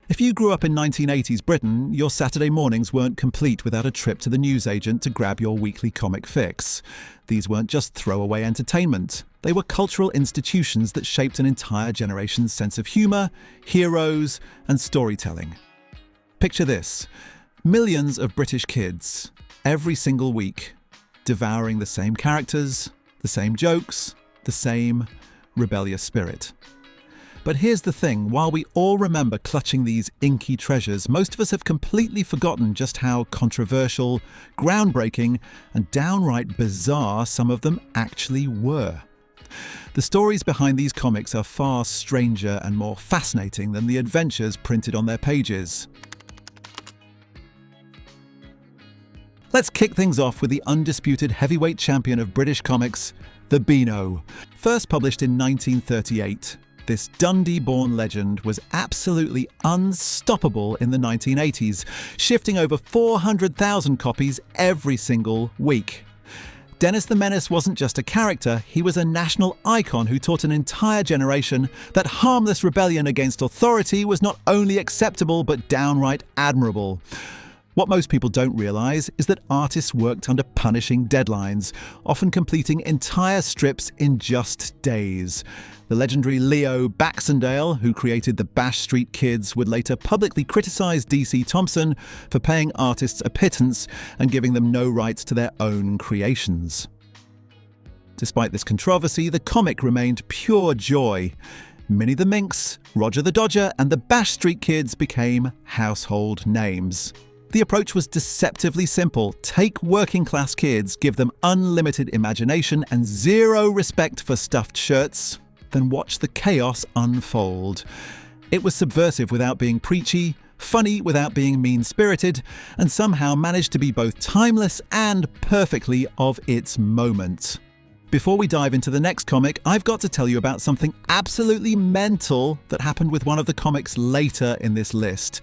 If you grew up in 1980s Britain, your Saturday mornings weren't complete without a trip to the newsagent to grab your weekly comic fix. These weren't just throwaway entertainment. They were cultural institutions that shaped an entire generation's sense of humour, heroes, and storytelling. Picture this: millions of British kids, every single week, devouring the same characters, the same jokes, the same rebellious spirit. But here's the thing, while we all remember clutching these inky treasures, most of us have completely forgotten just how controversial, groundbreaking, and downright bizarre some of them actually were. The stories behind these comics are far stranger and more fascinating than the adventures printed on their pages. Let's kick things off with the undisputed heavyweight champion of British comics, the Beano. First published in 1938. This Dundee-born legend was absolutely unstoppable in the 1980s, shifting over 400,000 copies every single week. Dennis the Menace wasn't just a character, he was a national icon who taught an entire generation that harmless rebellion against authority was not only acceptable but downright admirable. What most people don't realise is that artists worked under punishing deadlines, often completing entire strips in just days. The legendary Leo Baxendale, who created the Bash Street Kids, would later publicly criticise DC Thomson for paying artists a pittance and giving them no rights to their own creations. Despite this controversy, the comic remained pure joy. Minnie the Minx, Roger the Dodger, and the Bash Street Kids became household names. The approach was deceptively simple. Take working-class kids, give them unlimited imagination and zero respect for stuffed shirts, then watch the chaos unfold. It was subversive without being preachy, funny without being mean-spirited, and somehow managed to be both timeless and perfectly of its moment. Before we dive into the next comic, I've got to tell you about something absolutely mental that happened with one of the comics later in this list.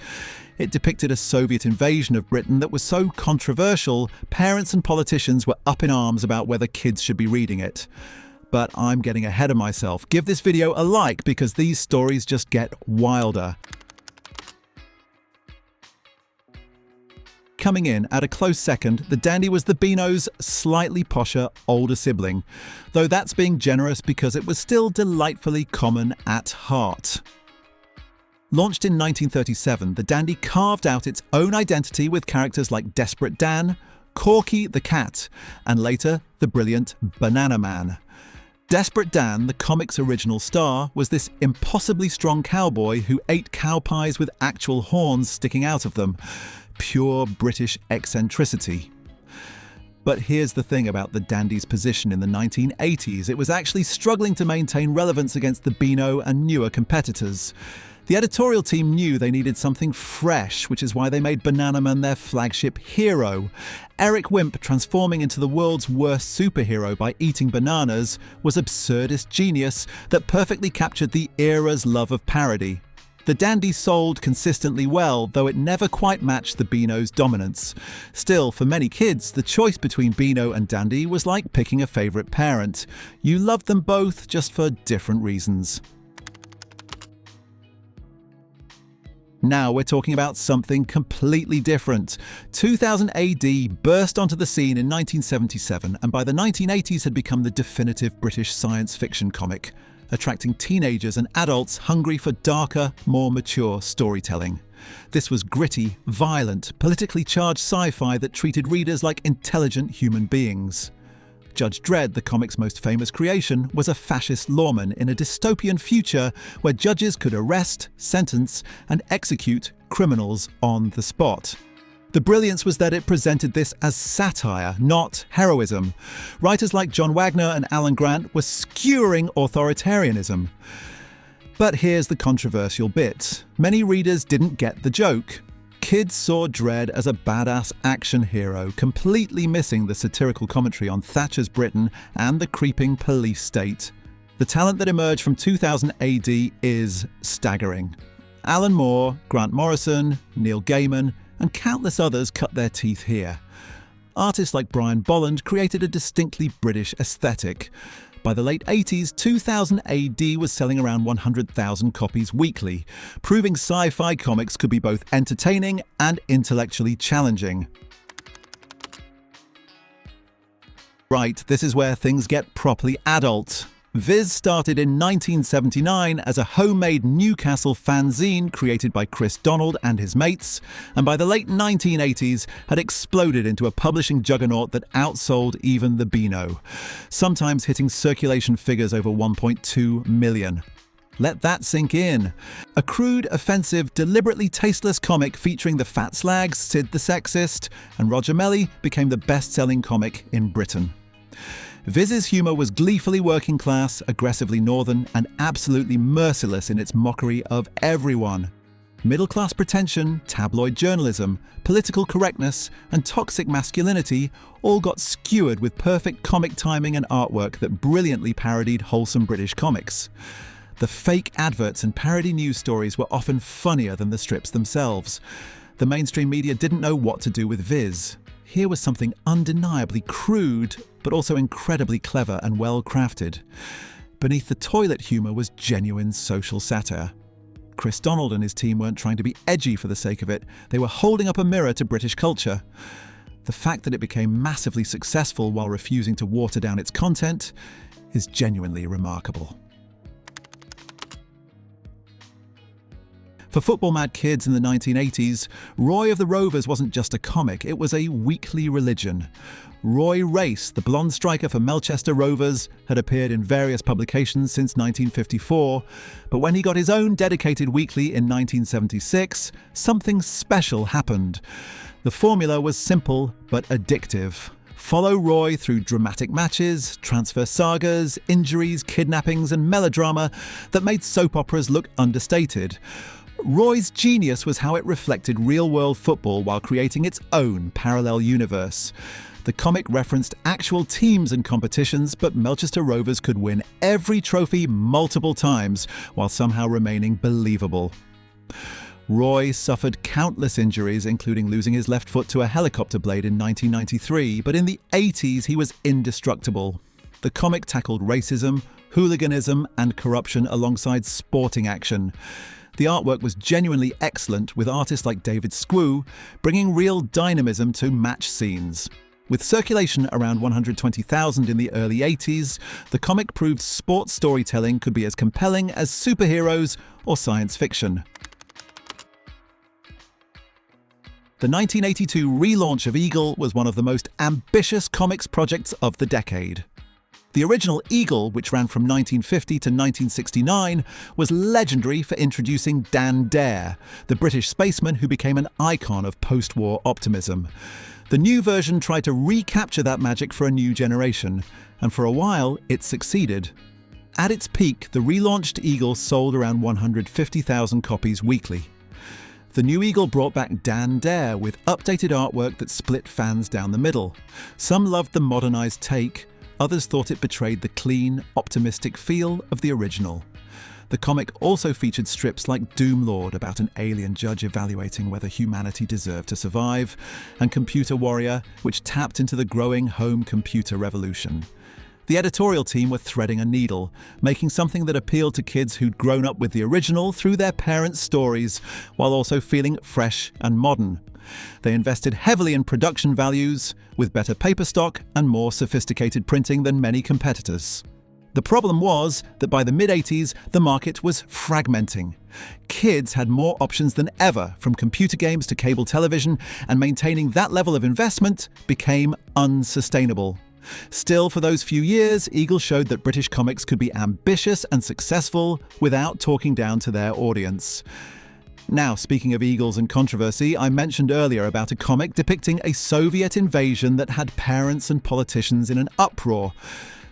It depicted a Soviet invasion of Britain that was so controversial, parents and politicians were up in arms about whether kids should be reading it. But I'm getting ahead of myself. Give this video a like because these stories just get wilder. Coming in at a close second, the dandy was the Beano's slightly posher older sibling, though that's being generous because it was still delightfully common at heart. Launched in 1937, the dandy carved out its own identity with characters like Desperate Dan, Corky the Cat, and later the brilliant Banana Man. Desperate Dan, the comic's original star, was this impossibly strong cowboy who ate cow pies with actual horns sticking out of them. Pure British eccentricity. But here's the thing about the dandy's position in the 1980s. It was actually struggling to maintain relevance against the Beano and newer competitors. The editorial team knew they needed something fresh, which is why they made Banana Man their flagship hero. Eric Wimp transforming into the world's worst superhero by eating bananas was absurdist genius that perfectly captured the era's love of parody. The dandy sold consistently well, though it never quite matched the Beano's dominance. Still, for many kids, the choice between Beano and dandy was like picking a favourite parent. You loved them both, just for different reasons. Now we're talking about something completely different. 2000 AD burst onto the scene in 1977 and by the 1980s had become the definitive British science fiction comic, attracting teenagers and adults hungry for darker, more mature storytelling. This was gritty, violent, politically charged sci-fi that treated readers like intelligent human beings. Judge Dredd, the comic's most famous creation, was a fascist lawman in a dystopian future where judges could arrest, sentence, and execute criminals on the spot. The brilliance was that it presented this as satire, not heroism. Writers like John Wagner and Alan Grant were skewering authoritarianism. But here's the controversial bit. Many readers didn't get the joke. Kids saw Dredd as a badass action hero, completely missing the satirical commentary on Thatcher's Britain and the creeping police state. The talent that emerged from 2000 AD is staggering. Alan Moore, Grant Morrison, Neil Gaiman, and countless others cut their teeth here. Artists like Brian Bolland created a distinctly British aesthetic. By the late 80s, 2000 AD was selling around 100,000 copies weekly, proving sci-fi comics could be both entertaining and intellectually challenging. Right, this is where things get properly adult. Viz started in 1979 as a homemade Newcastle fanzine created by Chris Donald and his mates, and by the late 1980s had exploded into a publishing juggernaut that outsold even the Beano, sometimes hitting circulation figures over 1.2 million. Let that sink in. A crude, offensive, deliberately tasteless comic featuring the fat slags, Sid the Sexist, and Roger Melly became the best-selling comic in Britain. Viz's humour was gleefully working class, aggressively northern, and absolutely merciless in its mockery of everyone. Middle-class pretension, tabloid journalism, political correctness, and toxic masculinity all got skewered with perfect comic timing and artwork that brilliantly parodied wholesome British comics. The fake adverts and parody news stories were often funnier than the strips themselves. The mainstream media didn't know what to do with Viz. Here was something undeniably crude, but also incredibly clever and well-crafted. Beneath the toilet humour was genuine social satire. Chris Donald and his team weren't trying to be edgy for the sake of it, they were holding up a mirror to British culture. The fact that it became massively successful while refusing to water down its content is genuinely remarkable. For football-mad kids in the 1980s, Roy of the Rovers wasn't just a comic, it was a weekly religion. Roy Race, the blonde striker for Melchester Rovers, had appeared in various publications since 1954, but when he got his own dedicated weekly in 1976, something special happened. The formula was simple but addictive. Follow Roy through dramatic matches, transfer sagas, injuries, kidnappings, and melodrama that made soap operas look understated. Roy's genius was how it reflected real-world football while creating its own parallel universe. The comic referenced actual teams and competitions, but Melchester Rovers could win every trophy multiple times while somehow remaining believable. Roy suffered countless injuries, including losing his left foot to a helicopter blade in 1993, but in the 80s he was indestructible. The comic tackled racism, hooliganism, and corruption alongside sporting action. The artwork was genuinely excellent, with artists like David Squoo bringing real dynamism to match scenes. With circulation around 120,000 in the early 80s, the comic proved sports storytelling could be as compelling as superheroes or science fiction. The 1982 relaunch of Eagle was one of the most ambitious comics projects of the decade. The original Eagle, which ran from 1950 to 1969, was legendary for introducing Dan Dare, the British spaceman who became an icon of post-war optimism. The new version tried to recapture that magic for a new generation, and for a while it succeeded. At its peak, the relaunched Eagle sold around 150,000 copies weekly. The new Eagle brought back Dan Dare with updated artwork that split fans down the middle. Some loved the modernised take, others thought it betrayed the clean, optimistic feel of the original. The comic also featured strips like Doomlord about an alien judge evaluating whether humanity deserved to survive, and Computer Warrior, which tapped into the growing home computer revolution. The editorial team were threading a needle, making something that appealed to kids who'd grown up with the original through their parents' stories, while also feeling fresh and modern. They invested heavily in production values, with better paper stock and more sophisticated printing than many competitors. The problem was that by the mid-80s, the market was fragmenting. Kids had more options than ever, from computer games to cable television, and maintaining that level of investment became unsustainable. Still, for those few years, Eagle showed that British comics could be ambitious and successful without talking down to their audience. Now, speaking of Eagles and controversy, I mentioned earlier about a comic depicting a Soviet invasion that had parents and politicians in an uproar.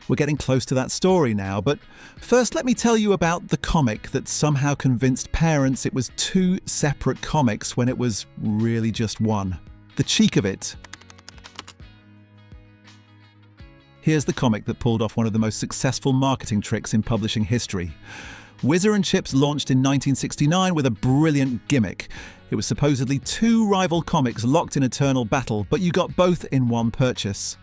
We're getting close to that story now, but first let me tell you about the comic that somehow convinced parents it was two separate comics when it was really just one. The cheek of it. Here's the comic that pulled off one of the most successful marketing tricks in publishing history. Whizzer and Chips launched in 1969 with a brilliant gimmick. It was supposedly two rival comics locked in eternal battle, but you got both in one purchase.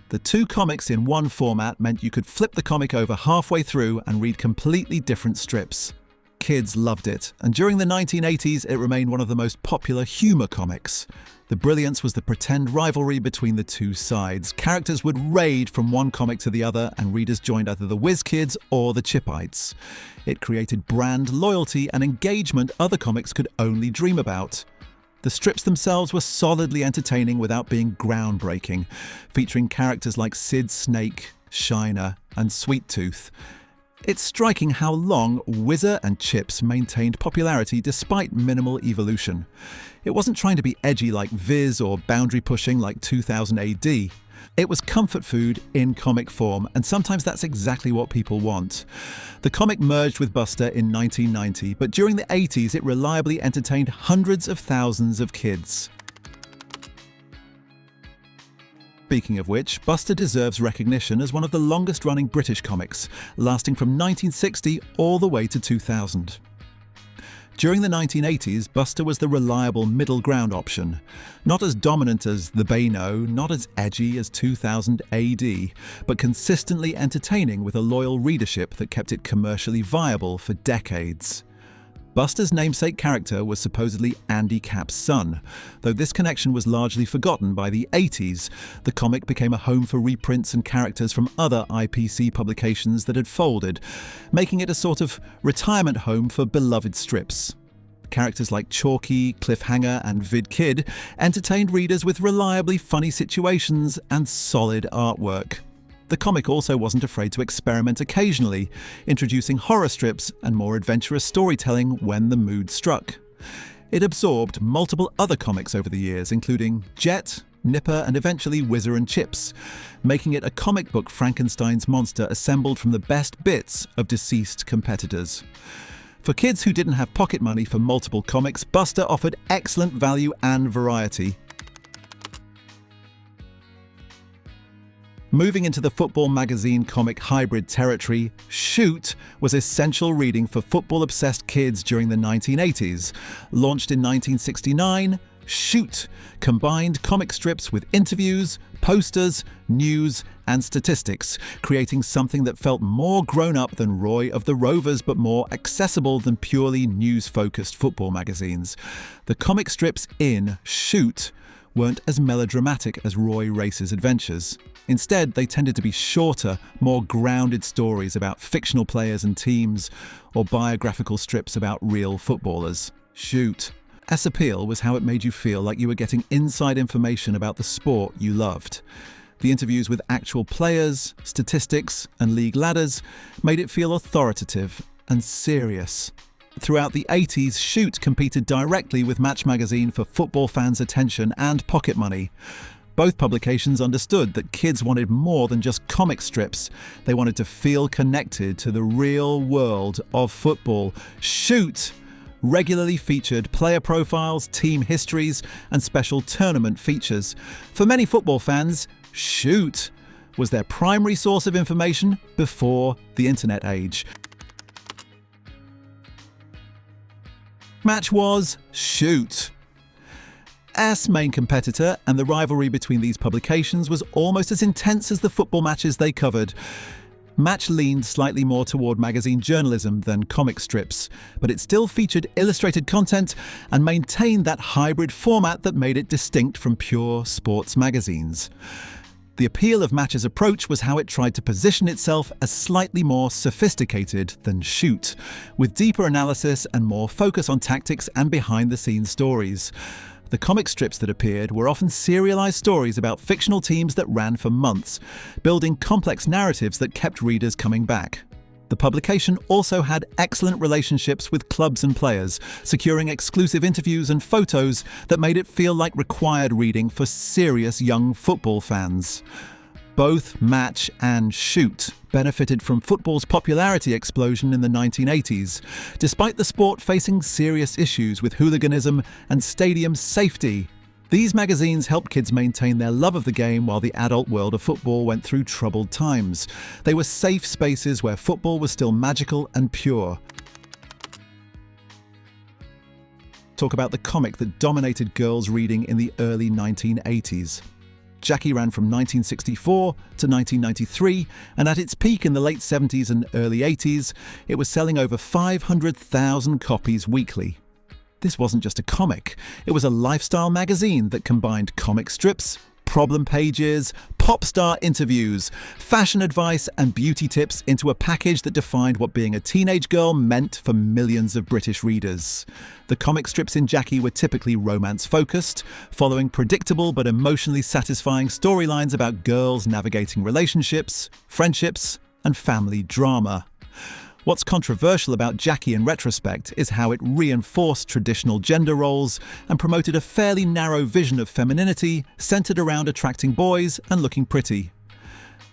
The two comics in one format meant you could flip the comic over halfway through and read completely different strips. Kids loved it, and during the 1980s it remained one of the most popular humour comics. The brilliance was the pretend rivalry between the two sides. Characters would raid from one comic to the other, and readers joined either the Whiz Kids or the Chipites. It created brand loyalty and engagement other comics could only dream about. The strips themselves were solidly entertaining without being groundbreaking, featuring characters like Sid Snake, Shiner, and Sweet Tooth. It's striking how long Whizzer and Chips maintained popularity despite minimal evolution. It wasn't trying to be edgy like Viz or boundary pushing like 2000 AD. It was comfort food in comic form, and sometimes that's exactly what people want. The comic merged with Buster in 1990, but during the 80s it reliably entertained hundreds of thousands of kids. Speaking of which, Buster deserves recognition as one of the longest-running British comics, lasting from 1960 all the way to 2000. During the 1980s, Buster was the reliable middle ground option. Not as dominant as the Beano, not as edgy as 2000 AD, but consistently entertaining with a loyal readership that kept it commercially viable for decades. Buster's namesake character was supposedly Andy Capp's son. Though this connection was largely forgotten by the 80s, the comic became a home for reprints and characters from other IPC publications that had folded, making it a sort of retirement home for beloved strips. Characters like Chalky, Cliffhanger, and Vid Kid entertained readers with reliably funny situations and solid artwork. The comic also wasn't afraid to experiment occasionally, introducing horror strips and more adventurous storytelling when the mood struck. It absorbed multiple other comics over the years, including Jet, Nipper, and eventually Whizzer and Chips, making it a comic book Frankenstein's monster assembled from the best bits of deceased competitors. For kids who didn't have pocket money for multiple comics, Buster offered excellent value and variety. Moving into the football magazine comic hybrid territory, Shoot was essential reading for football-obsessed kids during the 1980s. Launched in 1969, Shoot combined comic strips with interviews, posters, news, and statistics, creating something that felt more grown-up than Roy of the Rovers but more accessible than purely news-focused football magazines. The comic strips in Shoot weren't as melodramatic as Roy Race's adventures. Instead, they tended to be shorter, more grounded stories about fictional players and teams, or biographical strips about real footballers. Shoot. Its appeal was how it made you feel like you were getting inside information about the sport you loved. The interviews with actual players, statistics, and league ladders made it feel authoritative and serious. Throughout the 80s, Shoot competed directly with Match magazine for football fans' attention and pocket money. Both publications understood that kids wanted more than just comic strips. They wanted to feel connected to the real world of football. Shoot regularly featured player profiles, team histories, and special tournament features. For many football fans, Shoot was their primary source of information before the internet age. Match was Shoot. As main competitor, and the rivalry between these publications was almost as intense as the football matches they covered. Match leaned slightly more toward magazine journalism than comic strips, but it still featured illustrated content and maintained that hybrid format that made it distinct from pure sports magazines. The appeal of Match's approach was how it tried to position itself as slightly more sophisticated than Shoot, with deeper analysis and more focus on tactics and behind-the-scenes stories. The comic strips that appeared were often serialized stories about fictional teams that ran for months, building complex narratives that kept readers coming back. The publication also had excellent relationships with clubs and players, securing exclusive interviews and photos that made it feel like required reading for serious young football fans. Both Match and Shoot benefited from football's popularity explosion in the 1980s, despite the sport facing serious issues with hooliganism and stadium safety. These magazines helped kids maintain their love of the game while the adult world of football went through troubled times. They were safe spaces where football was still magical and pure. Talk about the comic that dominated girls' reading in the early 1980s. Jackie ran from 1964 to 1993, and at its peak in the late 70s and early 80s, it was selling over 500,000 copies weekly. This wasn't just a comic, it was a lifestyle magazine that combined comic strips, problem pages, pop star interviews, fashion advice and beauty tips into a package that defined what being a teenage girl meant for millions of British readers. The comic strips in Jackie were typically romance-focused, following predictable but emotionally satisfying storylines about girls navigating relationships, friendships, and family drama. What's controversial about Jackie in retrospect is how it reinforced traditional gender roles and promoted a fairly narrow vision of femininity centred around attracting boys and looking pretty.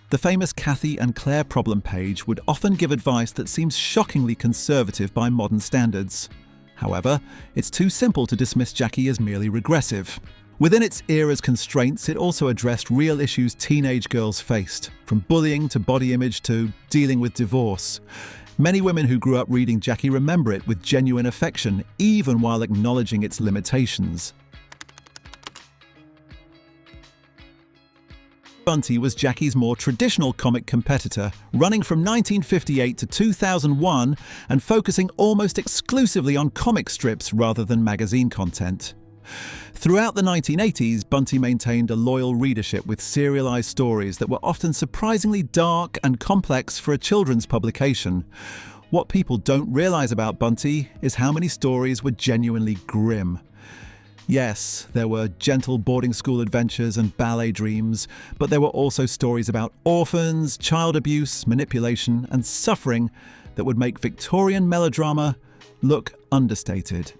The famous Kathy and Claire problem page would often give advice that seems shockingly conservative by modern standards. However, it's too simple to dismiss Jackie as merely regressive. Within its era's constraints, it also addressed real issues teenage girls faced, from bullying to body image to dealing with divorce. Many women who grew up reading Jackie remember it with genuine affection, even while acknowledging its limitations. Bunty was Jackie's more traditional comic competitor, running from 1958 to 2001 and focusing almost exclusively on comic strips rather than magazine content. Throughout the 1980s, Bunty maintained a loyal readership with serialized stories that were often surprisingly dark and complex for a children's publication. What people don't realize about Bunty is how many stories were genuinely grim. Yes, there were gentle boarding school adventures and ballet dreams, but there were also stories about orphans, child abuse, manipulation, and suffering that would make Victorian melodrama look understated.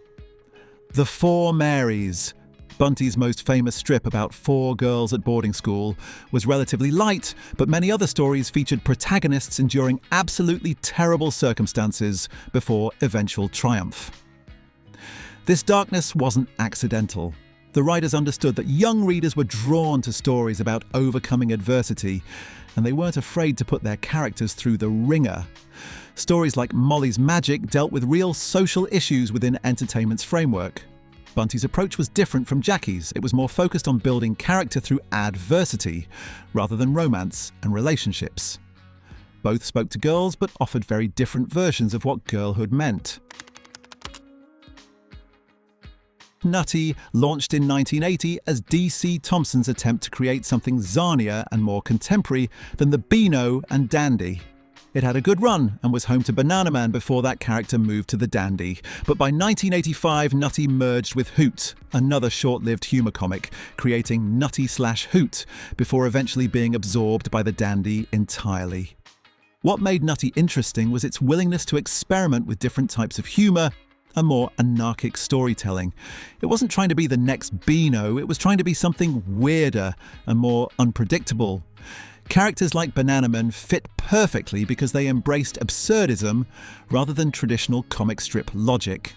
The Four Marys, Bunty's most famous strip about 4 girls at boarding school, was relatively light, but many other stories featured protagonists enduring absolutely terrible circumstances before eventual triumph. This darkness wasn't accidental. The writers understood that young readers were drawn to stories about overcoming adversity, and they weren't afraid to put their characters through the ringer. Stories like Molly's Magic dealt with real social issues within entertainment's framework. Bunty's approach was different from Jackie's. It was more focused on building character through adversity, rather than romance and relationships. Both spoke to girls, but offered very different versions of what girlhood meant. Nutty launched in 1980 as D.C. Thompson's attempt to create something zanier and more contemporary than the Beano and Dandy. It had a good run and was home to Banana Man before that character moved to the Dandy. But by 1985, Nutty merged with Hoot, another short-lived humour comic, creating Nutty/Hoot, before eventually being absorbed by the Dandy entirely. What made Nutty interesting was its willingness to experiment with different types of humour and more anarchic storytelling. It wasn't trying to be the next Beano, it was trying to be something weirder and more unpredictable. Characters like Banana Man fit perfectly because they embraced absurdism rather than traditional comic strip logic.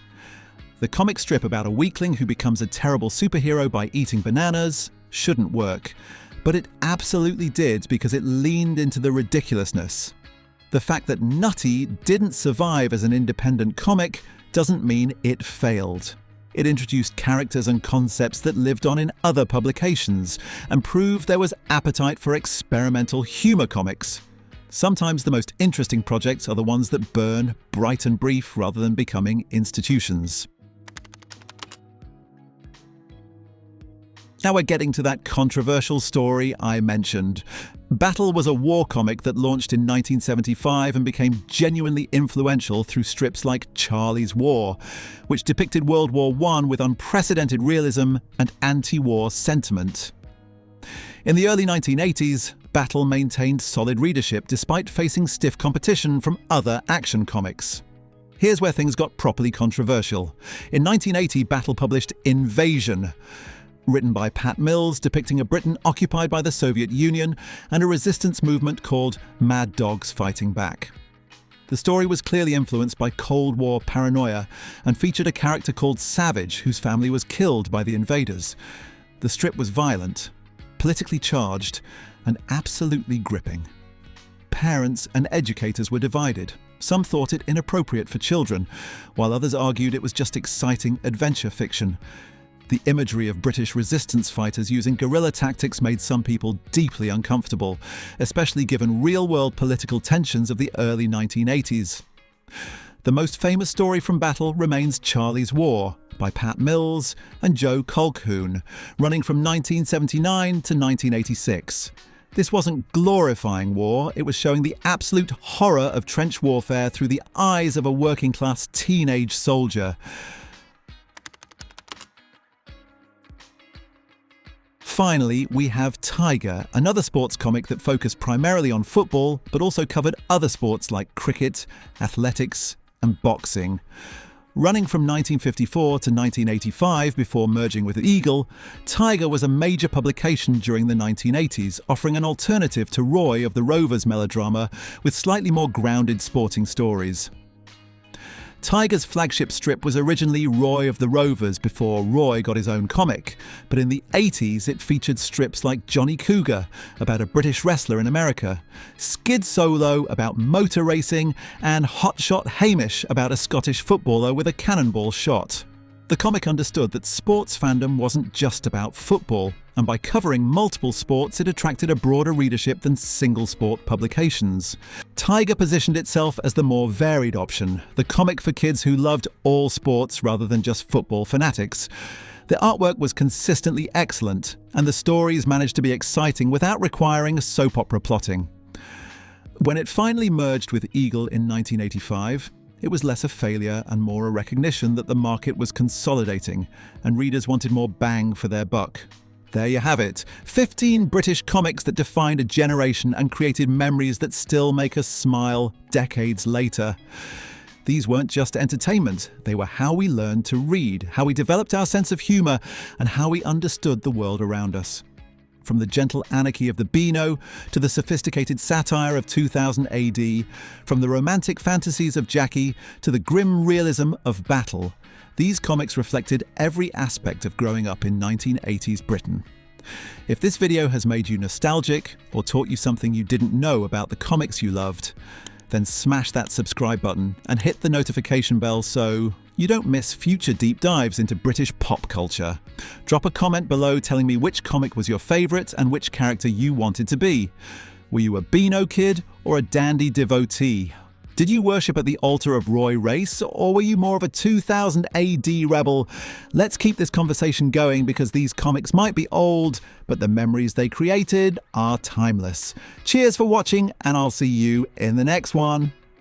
The comic strip about a weakling who becomes a terrible superhero by eating bananas shouldn't work, but it absolutely did because it leaned into the ridiculousness. The fact that Nutty didn't survive as an independent comic doesn't mean it failed. It introduced characters and concepts that lived on in other publications and proved there was appetite for experimental humour comics. Sometimes the most interesting projects are the ones that burn bright and brief rather than becoming institutions. Now we're getting to that controversial story I mentioned. Battle was a war comic that launched in 1975 and became genuinely influential through strips like Charlie's War, which depicted World War I with unprecedented realism and anti-war sentiment. In the early 1980s, Battle maintained solid readership despite facing stiff competition from other action comics. Here's where things got properly controversial. In 1980, Battle published Invasion, written by Pat Mills, depicting a Britain occupied by the Soviet Union and a resistance movement called Mad Dogs Fighting Back. The story was clearly influenced by Cold War paranoia and featured a character called Savage, whose family was killed by the invaders. The strip was violent, politically charged, and absolutely gripping. Parents and educators were divided. Some thought it inappropriate for children, while others argued it was just exciting adventure fiction. The imagery of British resistance fighters using guerrilla tactics made some people deeply uncomfortable, especially given real-world political tensions of the early 1980s. The most famous story from battle remains Charlie's War, by Pat Mills and Joe Colquhoun, running from 1979 to 1986. This wasn't glorifying war, it was showing the absolute horror of trench warfare through the eyes of a working-class teenage soldier. Finally, we have Tiger, another sports comic that focused primarily on football, but also covered other sports like cricket, athletics, and boxing. Running from 1954 to 1985 before merging with Eagle, Tiger was a major publication during the 1980s, offering an alternative to Roy of the Rovers melodrama with slightly more grounded sporting stories. Tiger's flagship strip was originally Roy of the Rovers before Roy got his own comic, but in the 80s it featured strips like Johnny Cougar, about a British wrestler in America, Skid Solo about motor racing, and Hotshot Hamish about a Scottish footballer with a cannonball shot. The comic understood that sports fandom wasn't just about football, and by covering multiple sports it attracted a broader readership than single-sport publications. Tiger positioned itself as the more varied option, the comic for kids who loved all sports rather than just football fanatics. The artwork was consistently excellent, and the stories managed to be exciting without requiring soap opera plotting. When it finally merged with Eagle in 1985, it was less a failure and more a recognition that the market was consolidating and readers wanted more bang for their buck. There you have it, 15 British comics that defined a generation and created memories that still make us smile decades later. These weren't just entertainment, they were how we learned to read, how we developed our sense of humour, and how we understood the world around us. From the gentle anarchy of the Beano to the sophisticated satire of 2000 AD, from the romantic fantasies of Jackie to the grim realism of battle, these comics reflected every aspect of growing up in 1980s Britain. If this video has made you nostalgic or taught you something you didn't know about the comics you loved, then smash that subscribe button and hit the notification bell so you don't miss future deep dives into British pop culture. Drop a comment below telling me which comic was your favourite and which character you wanted to be. Were you a Beano kid or a dandy devotee? Did you worship at the altar of Roy Race, or were you more of a 2000 AD rebel? Let's keep this conversation going because these comics might be old, but the memories they created are timeless. Cheers for watching, and I'll see you in the next one.